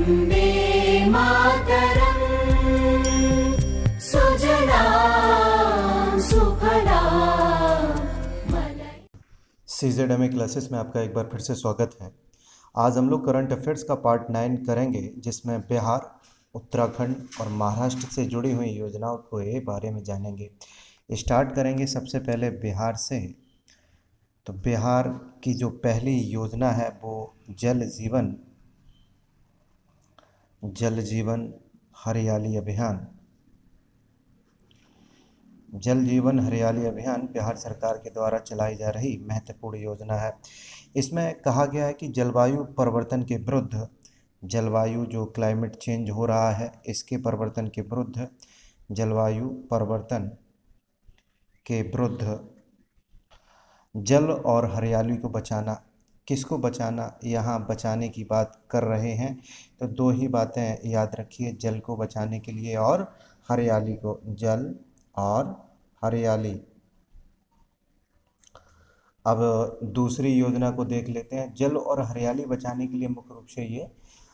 वन्दे मातरम् सुजलां सुफलां मलयजशीतलाम्। CZMA classes में आपका एक बार फिर से स्वागत है। आज हम लोग करंट अफेयर्स का पार्ट 9 करेंगे, जिसमें बिहार, उत्तराखंड और महाराष्ट्र से जुड़ी हुई योजनाओं के बारे में जानेंगे। स्टार्ट करेंगे सबसे पहले बिहार से। तो बिहार की जो पहली योजना है वो जल जीवन हरियाली अभियान। जल जीवन हरियाली अभियान बिहार सरकार के द्वारा चलाई जा रही महत्वपूर्ण योजना है। इसमें कहा गया है कि जलवायु परिवर्तन के विरुद्ध, जलवायु जो क्लाइमेट चेंज हो रहा है इसके परिवर्तन के विरुद्ध, जलवायु परिवर्तन के विरुद्ध जल और हरियाली को बचाना। किसको बचाना? यहाँ बचाने की बात कर रहे हैं तो दो ही बातें याद रखिए, जल को बचाने के लिए और हरियाली को। जल और हरियाली। अब दूसरी योजना को देख लेते हैं। जल और हरियाली बचाने के लिए मुख्य रूप से ये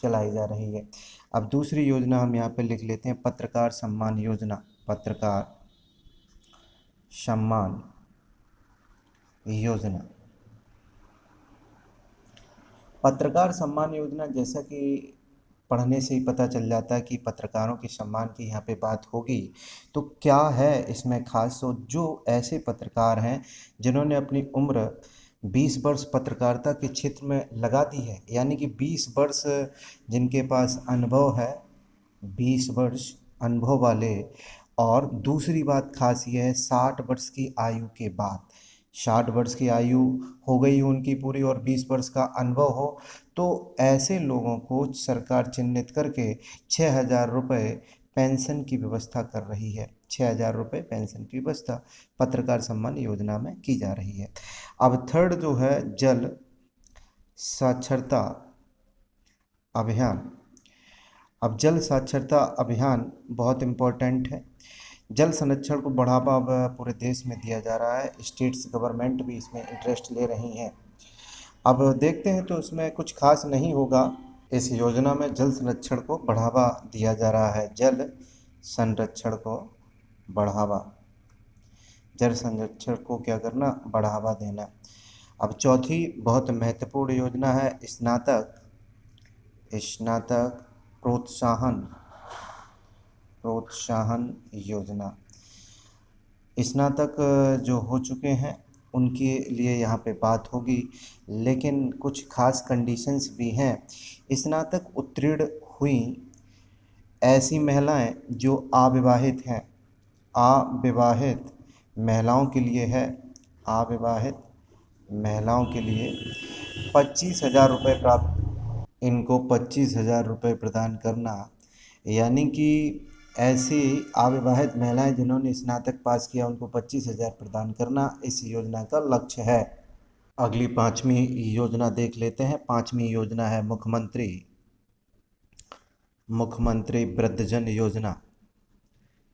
चलाई जा रही है। अब दूसरी योजना हम यहाँ पे लिख लेते हैं, पत्रकार सम्मान योजना। पत्रकार सम्मान योजना। पत्रकार सम्मान योजना, जैसा कि पढ़ने से ही पता चल जाता है कि पत्रकारों के सम्मान की यहाँ पे बात होगी। तो क्या है इसमें खास? तो जो ऐसे पत्रकार हैं जिन्होंने अपनी उम्र 20 वर्ष पत्रकारिता के क्षेत्र में लगा दी है, यानी कि 20 वर्ष जिनके पास अनुभव है, 20 वर्ष अनुभव वाले। और दूसरी बात खास ये है, 60 वर्ष की आयु के बाद, 60 वर्ष की आयु हो गई उनकी पूरी और 20 वर्ष का अनुभव हो, तो ऐसे लोगों को सरकार चिन्हित करके 6,000 रुपये पेंशन की व्यवस्था कर रही है। 6,000 रुपये पेंशन की व्यवस्था पत्रकार सम्मान योजना में की जा रही है। अब थर्ड जो है, जल साक्षरता अभियान। अब जल साक्षरता अभियान बहुत इम्पोर्टेंट है। जल संरक्षण को बढ़ावा अब पूरे देश में दिया जा रहा है। स्टेट्स गवर्नमेंट भी इसमें इंटरेस्ट ले रही हैं। अब देखते हैं तो इसमें कुछ खास नहीं होगा। इस योजना में जल संरक्षण को बढ़ावा दिया जा रहा है। जल संरक्षण को बढ़ावा, जल संरक्षण को क्या करना? बढ़ावा देना। अब चौथी बहुत महत्वपूर्ण योजना है, स्नातक प्रोत्साहन योजना। स्नातक जो हो चुके हैं उनके लिए यहाँ पे बात होगी, लेकिन कुछ खास कंडीशंस भी हैं। स्नातक उत्तीर्ण हुई ऐसी महिलाएं जो अविवाहित हैं, अविवाहित महिलाओं के लिए है, अविवाहित महिलाओं के लिए 25,000 रुपये प्राप्त, इनको 25,000 रुपये प्रदान करना। यानी कि ऐसी अविवाहित महिलाएं जिन्होंने स्नातक पास किया उनको 25,000 प्रदान करना इस योजना का लक्ष्य है। अगली पांचवी योजना देख लेते हैं। पांचवी योजना है मुख्यमंत्री वृद्धजन योजना।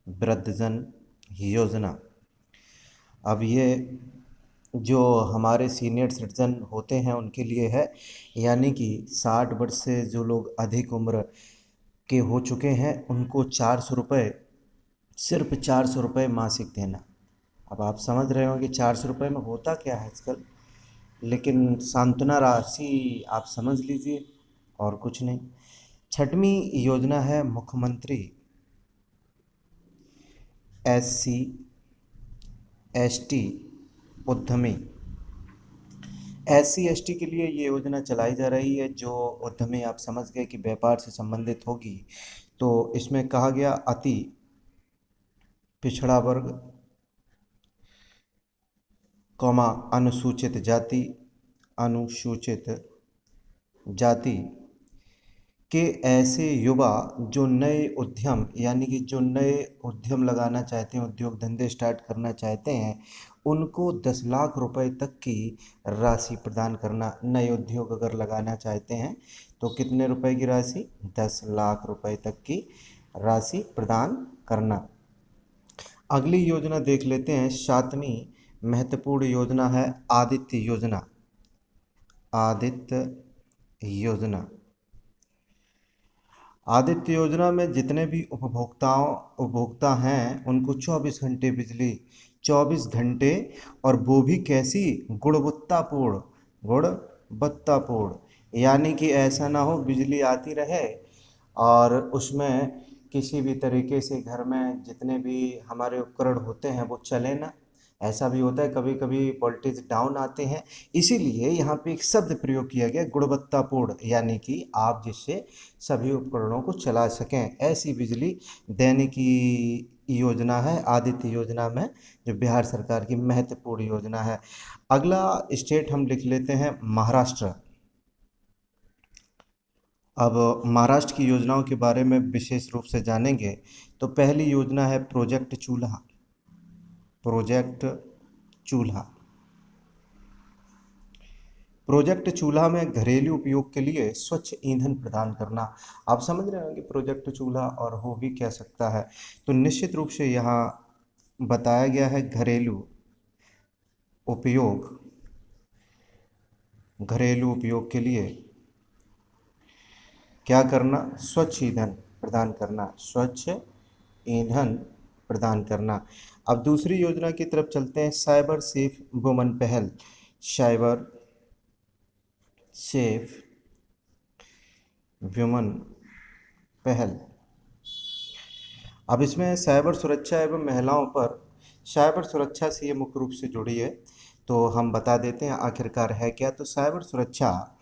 वृद्धजन योजना। अब ये जो हमारे सीनियर सिटीजन होते हैं उनके लिए है, यानी कि 60 वर्ष से जो लोग अधिक उम्र के हो चुके हैं उनको 400 रुपये, सिर्फ 400 रुपये मासिक देना। अब आप समझ रहे होंगे 400 रुपये में होता क्या है आजकल, लेकिन सांत्वना राशि आप समझ लीजिए और कुछ नहीं। छठवीं योजना है मुख्यमंत्री SC ST उद्यमी। SC ST के लिए ये योजना चलाई जा रही है। जो उद्यमी, आप समझ गए कि व्यापार से संबंधित होगी। तो इसमें कहा गया अति पिछड़ा वर्ग, अनुसूचित जाति के ऐसे युवा जो नए उद्यम, यानी कि जो नए उद्यम लगाना चाहते हैं, उद्योग धंधे स्टार्ट करना चाहते हैं, उनको 10 लाख रुपए तक की राशि प्रदान करना। नए उद्योग अगर लगाना चाहते हैं तो कितने रुपए की राशि? 10 लाख रुपए तक की राशि प्रदान करना। अगली योजना देख लेते हैं। सातवीं महत्वपूर्ण योजना है आदित्य योजना। आदित्य योजना। आदित्य योजना में जितने भी उपभोक्ता हैं उनको 24 घंटे बिजली, 24 घंटे, और वो भी कैसी, गुणवत्तापूर्ण, गुणवत्तापूर्ण, यानी कि ऐसा ना हो बिजली आती रहे और उसमें किसी भी तरीके से घर में जितने भी हमारे उपकरण होते हैं वो चले ना। ऐसा भी होता है कभी कभी वोल्टेज डाउन आते हैं, इसीलिए यहाँ पे एक शब्द प्रयोग किया गया गुणवत्तापूर्ण, यानी कि आप जिससे सभी उपकरणों को चला सकें, ऐसी बिजली देने की योजना है आदित्य योजना में, जो बिहार सरकार की महत्वपूर्ण योजना है। अगला स्टेट हम लिख लेते हैं महाराष्ट्र। अब महाराष्ट्र की योजनाओं के बारे में विशेष रूप से जानेंगे तो पहली योजना है प्रोजेक्ट चूल्हा। प्रोजेक्ट चूल्हा, प्रोजेक्ट चूल्हा में घरेलू उपयोग के लिए स्वच्छ ईंधन प्रदान करना। आप समझ रहे होंगे प्रोजेक्ट चूल्हा और हो भी क्या सकता है, तो निश्चित रूप से यहाँ बताया गया है घरेलू उपयोग, घरेलू उपयोग के लिए क्या करना, स्वच्छ ईंधन प्रदान करना, स्वच्छ ईंधन प्रदान करना। अब दूसरी योजना की तरफ चलते हैं, साइबर सेफ वुमन पहल। साइबर सेफ वुमन पहल, अब इसमें साइबर सुरक्षा एवं महिलाओं पर, साइबर सुरक्षा से ये मुख्य रूप से जुड़ी है, तो हम बता देते हैं आखिरकार है क्या। तो साइबर सुरक्षा,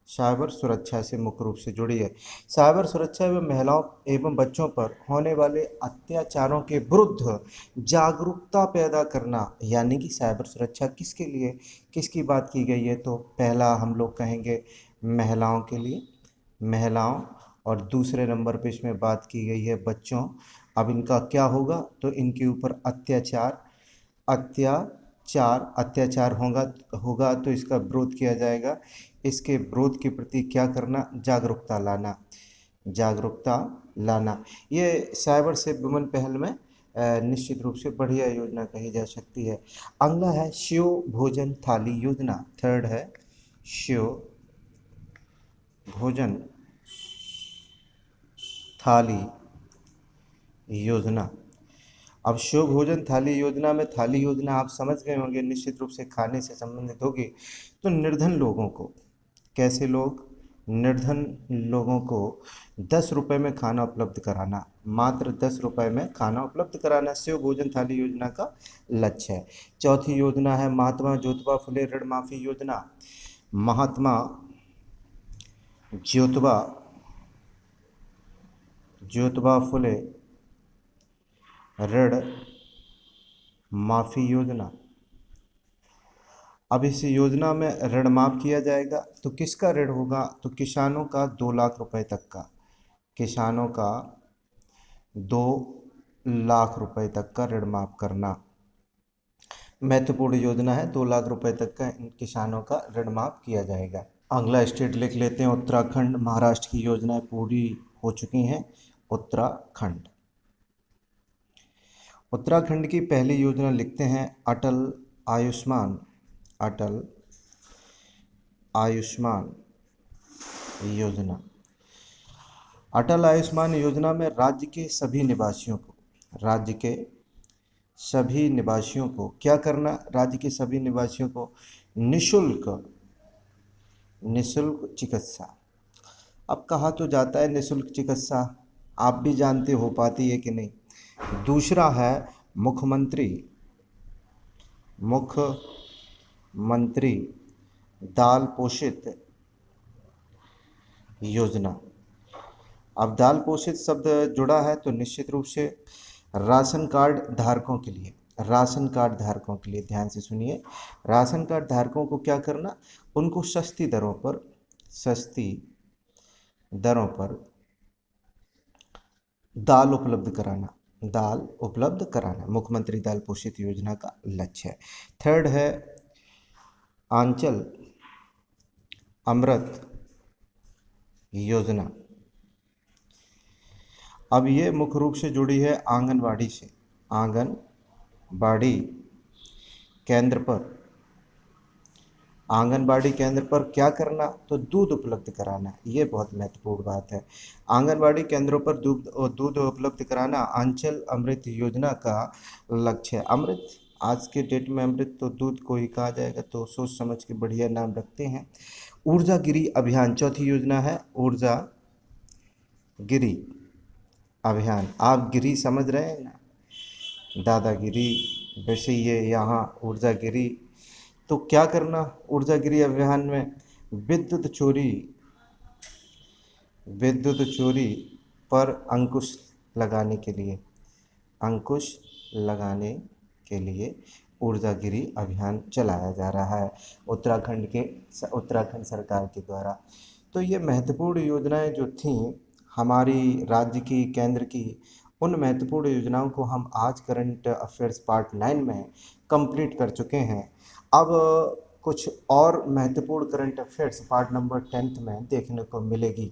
साइबर सुरक्षा से मुख्य रूप से जुड़ी है। साइबर सुरक्षा एवं महिलाओं एवं बच्चों पर होने वाले अत्याचारों के विरुद्ध जागरूकता पैदा करना, यानी कि साइबर सुरक्षा किसके लिए, किसकी बात की गई है, तो पहला हम लोग कहेंगे महिलाओं के लिए, महिलाओं, और दूसरे नंबर पे इसमें बात की गई है बच्चों। अब इनका क्या होगा, तो इनके ऊपर अत्याचार, अत्याचार होगा तो इसका विरोध किया जाएगा। इसके विरोध के प्रति क्या करना, जागरूकता लाना, जागरूकता लाना। ये साइबर सेफ वुमन पहल में निश्चित रूप से बढ़िया योजना कही जा सकती है। अगला है शिव भोजन थाली योजना। थर्ड है शिव भोजन थाली योजना। अब शिव भोजन थाली योजना में, थाली योजना आप समझ गए होंगे निश्चित रूप से खाने से संबंधित होगी। तो निर्धन लोगों को, कैसे लोग, निर्धन लोगों को 10 रुपये में खाना उपलब्ध कराना, मात्र 10 रुपये में खाना उपलब्ध कराना शिव भोजन थाली योजना का लक्ष्य है। चौथी योजना है महात्मा ज्योतिबा फुले ऋण माफी योजना। महात्मा ज्योतिबा फुले ऋण माफी योजना। अब इस योजना में ऋण माफ किया जाएगा, तो किसका ऋण होगा, तो किसानों का 2 लाख रुपए तक का, किसानों का 2 लाख रुपए तक का ऋण माफ करना। महत्वपूर्ण योजना है, 2 लाख रुपए तक का इन किसानों का ऋण माफ किया जाएगा। अगला स्टेट लिख लेते हैं उत्तराखंड। महाराष्ट्र की योजनाएं पूरी हो चुकी हैं। उत्तराखंड, उत्तराखंड की पहली योजना लिखते हैं अटल आयुष्मान, अटल आयुष्मान योजना। अटल आयुष्मान योजना में राज्य के सभी निवासियों को, राज्य के सभी निवासियों को क्या करना, राज्य के सभी निवासियों को निशुल्क, निशुल्क चिकित्सा। अब कहा तो जाता है निशुल्क चिकित्सा, आप भी जानते हो पाती है कि नहीं। दूसरा है मुख्यमंत्री दाल पोषित योजना। अब दाल पोषित शब्द जुड़ा है तो निश्चित रूप से राशन कार्ड धारकों के लिए, राशन कार्ड धारकों के लिए ध्यान से सुनिए, राशन कार्ड धारकों को क्या करना, उनको सस्ती दरों पर दाल उपलब्ध कराना, दाल उपलब्ध कराना मुख्यमंत्री दाल पोषित योजना का लक्ष्य है। थर्ड है आंचल अमृत योजना। अब ये मुख्य रूप से जुड़ी है आंगनवाड़ी से, आंगनवाड़ी केंद्र पर आंगनबाड़ी केंद्र पर क्या करना, तो दूध उपलब्ध कराना, ये बहुत महत्वपूर्ण बात है। आंगनबाड़ी केंद्रों पर दूध उपलब्ध कराना आंचल अमृत योजना का लक्ष्य है। अमृत, आज के डेट में अमृत तो दूध को ही कहा जाएगा, तो सोच समझ के बढ़िया नाम रखते हैं। ऊर्जा गिरी अभियान चौथी योजना है, ऊर्जा गिरी अभियान। आप गिरी समझ रहे हैं ना, दादागिरी, वैसे ये यहाँ ऊर्जागिरी। तो क्या करना ऊर्जागिरी अभियान में, विद्युत चोरी विद्युत चोरी पर अंकुश लगाने के लिए ऊर्जागिरी अभियान चलाया जा रहा है उत्तराखंड सरकार के द्वारा। तो ये महत्वपूर्ण योजनाएं जो थीं हमारी राज्य की, केंद्र की, उन महत्वपूर्ण योजनाओं को हम आज करंट अफेयर्स पार्ट 9 में कंप्लीट कर चुके हैं। अब कुछ और महत्वपूर्ण करंट अफेयर्स पार्ट नंबर 10 में देखने को मिलेगी।